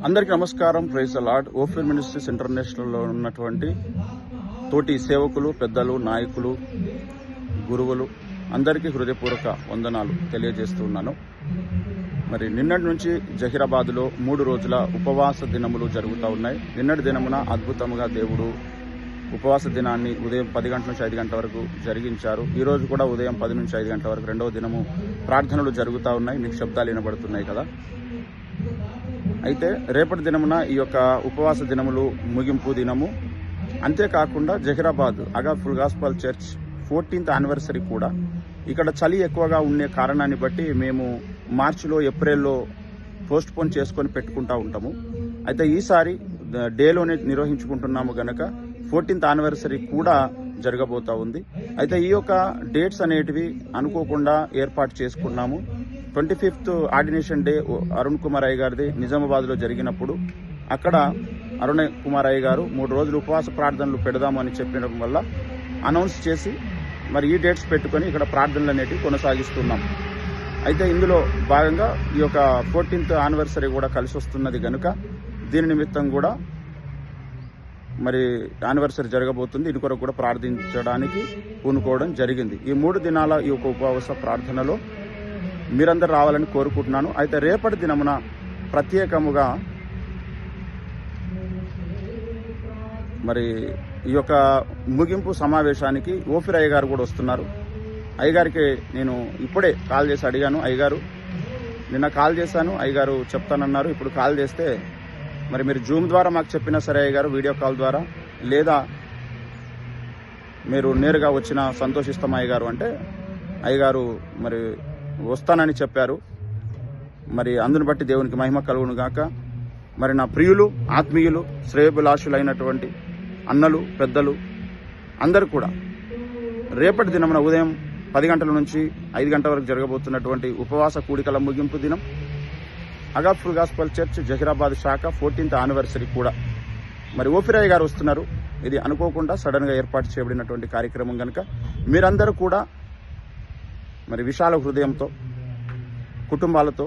అందరికీ నమస్కారం. Praise the Lord. Ophir ministries ఇంటర్నేషనల్లో ఉన్నటువంటి తోటి సేవకులు, పెద్దలు, నాయకులు, గురువులు అందరికీ హృదయపూర్వక వందనాలు తెలియజేస్తున్నాను. మరి నిన్నటి నుంచి జహీరాబాద్లో 3 రోజుల ఉపవాస దినములు జరుగుతూ ఉన్నాయి. నిన్నటి దినమున అద్భుతంగా దేవుడు ఉపవాస దినాన్ని ఉదయం 10 గంటల నుంచి 5 గంటల వరకు జరిగించారు. ఈ రోజు కూడా ఉదయం 10 నుంచి 5 గంటల వరకు రెండవ దినము ప్రార్థనలు జరుగుతూ ఉన్నాయి. మీకు శబ్దాలు వినబడుతున్నాయి కదా. అయితే రేపటి దినమున ఈ యొక్క ఉపవాస దినములు ముగింపు దినము. అంతేకాకుండా జహీరాబాద్ అగా full gospel church 14th anniversary కూడా. ఇక్కడ చలి ఎక్కువగా ఉండే కారణాన్ని బట్టి మేము మార్చిలో, ఏప్రిల్లో పోస్ట్ పోన్ చేసుకొని పెట్టుకుంటూ ఉంటాము. అయితే ఈసారి డేలోనే నిర్వహించుకుంటున్నాము గనక 14th యానివర్సరీ కూడా జరగబోతా ఉంది. అయితే ఈ యొక్క డేట్స్ అనేటివి అనుకోకుండా ఏర్పాటు చేసుకున్నాము. 25th ordination day Arun Kumar అయ్య గారిది నిజామాబాద్లో జరిగినప్పుడు అక్కడ అరుణ్ కుమార్ అయ్య గారు 3 రోజులు ఉపవాస ప్రార్థనలు పెడదామని చెప్పడం వల్ల అనౌన్స్ చేసి మరి ఈ డేట్స్ పెట్టుకొని ఇక్కడ ప్రార్థనలు అనేటివి కొనసాగిస్తున్నాం. అయితే ఇందులో భాగంగా ఈ యొక్క 14th యానివర్సరీ కూడా కలిసి వస్తున్నది కనుక దీని నిమిత్తం కూడా మరి యానివర్సరీ జరగబోతుంది. ఇది కొరకు కూడా ప్రార్థించడానికి పూనుకోవడం జరిగింది. ఈ 3 దినాల ఈ యొక్క ఉపవాస ప్రార్థనలో మీరందరూ రావాలని కోరుకుంటున్నాను. అయితే రేపటి దినమున ప్రత్యేకముగా మరి ఈ యొక్క ముగింపు సమావేశానికి ఓఫీర్ అయ్య గారు కూడా వస్తున్నారు. అయ్యగారికి నేను ఇప్పుడే కాల్ చేసి అడిగాను. అయ్యగారు నిన్న కాల్ చేశాను, అయ్యగారు చెప్తానన్నారు. ఇప్పుడు కాల్ చేస్తే మరి మీరు జూమ్ ద్వారా మాకు చెప్పినా సరే అయ్యగారు, వీడియో కాల్ ద్వారా, లేదా మీరు నేరుగా వచ్చినా సంతోషిస్తాం అయ్యగారు అంటే అయ్యగారు మరి వస్తానని చెప్పారు. మరి అందుని బట్టి దేవునికి మహిమ కలుగును గాక. మరి నా ప్రియులు, ఆత్మీయులు, శ్రేయోభిలాషులైనటువంటి అన్నలు, పెద్దలు అందరూ కూడా రేపటి దినమున ఉదయం 10 గంటల నుంచి 5 గంటల వరకు జరగబోతున్నటువంటి ఉపవాస కూడికల ముగింపు దినం అగా ఫుల్ గాస్పల్ చర్చ్ జహీరాబాద్ శాఖ 14th యానివర్సరీ కూడా. మరి ఓఫీర్ అయ్య గారు వస్తున్నారు. ఇది అనుకోకుండా సడన్గా ఏర్పాటు చేయబడినటువంటి కార్యక్రమం కనుక మీరందరూ కూడా మరి విశాల హృదయంతో కుటుంబాలతో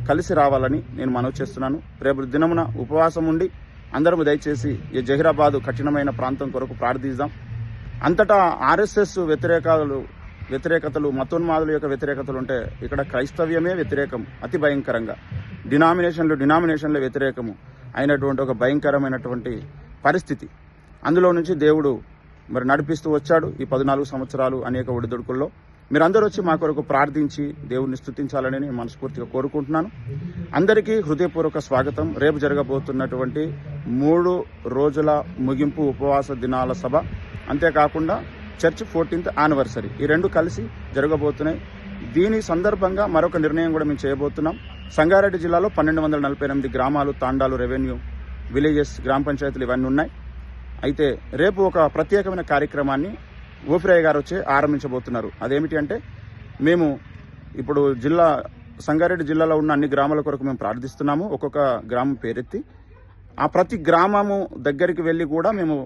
కలిసి రావాలని నేను మనవి చేస్తున్నాను. రేపు దినమున ఉపవాసం ఉండి అందరము దయచేసి ఈ జహీరాబాద్ కఠినమైన ప్రాంతం కొరకు ప్రార్థిద్దాం. అంతటా ఆర్ఎస్ఎస్ వ్యతిరేకతలు, మతోన్మాదుల యొక్క వ్యతిరేకతలు ఉంటే ఇక్కడ క్రైస్తవ్యమే వ్యతిరేకం, అతి భయంకరంగా డినామినేషన్ల వ్యతిరేకము అయినటువంటి ఒక భయంకరమైనటువంటి పరిస్థితి. అందులో నుంచి దేవుడు మరి నడిపిస్తూ వచ్చాడు ఈ 14 సంవత్సరాలు అనేక ఒడిదుడుకుల్లో. మీరందరూ వచ్చి మా కొరకు ప్రార్థించి దేవుణ్ణి స్తుతించాలని నేను మనస్ఫూర్తిగా కోరుకుంటున్నాను. అందరికీ హృదయపూర్వక స్వాగతం. రేపు జరగబోతున్నటువంటి 3 రోజుల ముగింపు ఉపవాస దినాల సభ, అంతేకాకుండా చర్చ్ 14th యానివర్సరీ, ఈ 2 కలిసి జరగబోతున్నాయి. దీని సందర్భంగా మరొక నిర్ణయం కూడా మేము చేయబోతున్నాం. సంగారెడ్డి జిల్లాలో 1248 గ్రామాలు, తాండాలు, రెవెన్యూ విలేజెస్, గ్రామ పంచాయతీలు ఇవన్నీ ఉన్నాయి. అయితే రేపు ఒక ప్రత్యేకమైన కార్యక్రమాన్ని ఓఫీర్ అయ్య గారు వచ్చి ఆరంభించబోతున్నారు. అదేమిటి అంటే, మేము ఇప్పుడు సంగారెడ్డి జిల్లాలో ఉన్న అన్ని గ్రామాల కొరకు మేము ప్రార్థిస్తున్నాము. ఒక్కొక్క గ్రామం పేరెత్తి ఆ ప్రతి గ్రామము దగ్గరికి వెళ్ళి కూడా మేము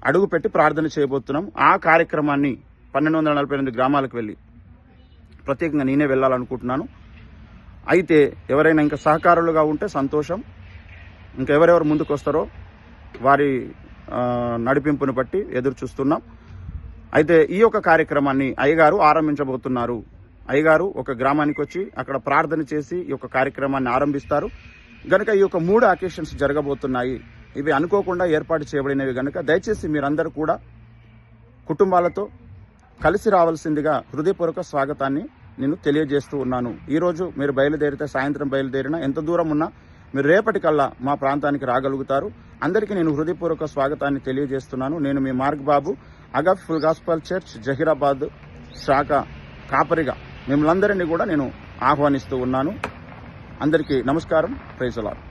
అడుగు పెట్టి ప్రార్థన చేయబోతున్నాం. ఆ కార్యక్రమాన్ని 1248 గ్రామాలకు వెళ్ళి ప్రత్యేకంగా నేనే వెళ్ళాలనుకుంటున్నాను. అయితే ఎవరైనా ఇంకా సహకారులుగా ఉంటే సంతోషం. ఇంకా ఎవరెవరు ముందుకు వస్తారో వారి నడిపింపుని బట్టి ఎదురు చూస్తున్నాం. అయితే ఈ యొక్క కార్యక్రమాన్ని అయ్యగారు ఆరంభించబోతున్నారు. అయ్యగారు ఒక గ్రామానికి వచ్చి అక్కడ ప్రార్థన చేసి ఈ యొక్క కార్యక్రమాన్ని ఆరంభిస్తారు గనక ఈ యొక్క 3 అకేషన్స్ జరగబోతున్నాయి. ఇవి అనుకోకుండా ఏర్పాటు చేయబడినవి గనక దయచేసి మీరందరూ కూడా కుటుంబాలతో కలిసి రావాల్సిందిగా హృదయపూర్వక స్వాగతాన్ని నేను తెలియజేస్తూ ఉన్నాను. ఈరోజు మీరు బయలుదేరితే సాయంత్రం బయలుదేరినా, ఎంత దూరం ఉన్నా మీరు రేపటికల్లా మా ప్రాంతానికి రాగలుగుతారు. అందరికీ నేను హృదయపూర్వక స్వాగతాన్ని తెలియజేస్తున్నాను. నేను మీ మార్క్ బాబు, అగా ఫుల్ గాస్పల్ చర్చ్ జహీరాబాద్ శాఖ కాపరిగా మిమ్మల్ని అందరినీ కూడా నేను ఆహ్వానిస్తూ ఉన్నాను. అందరికీ నమస్కారం. Praise the lord.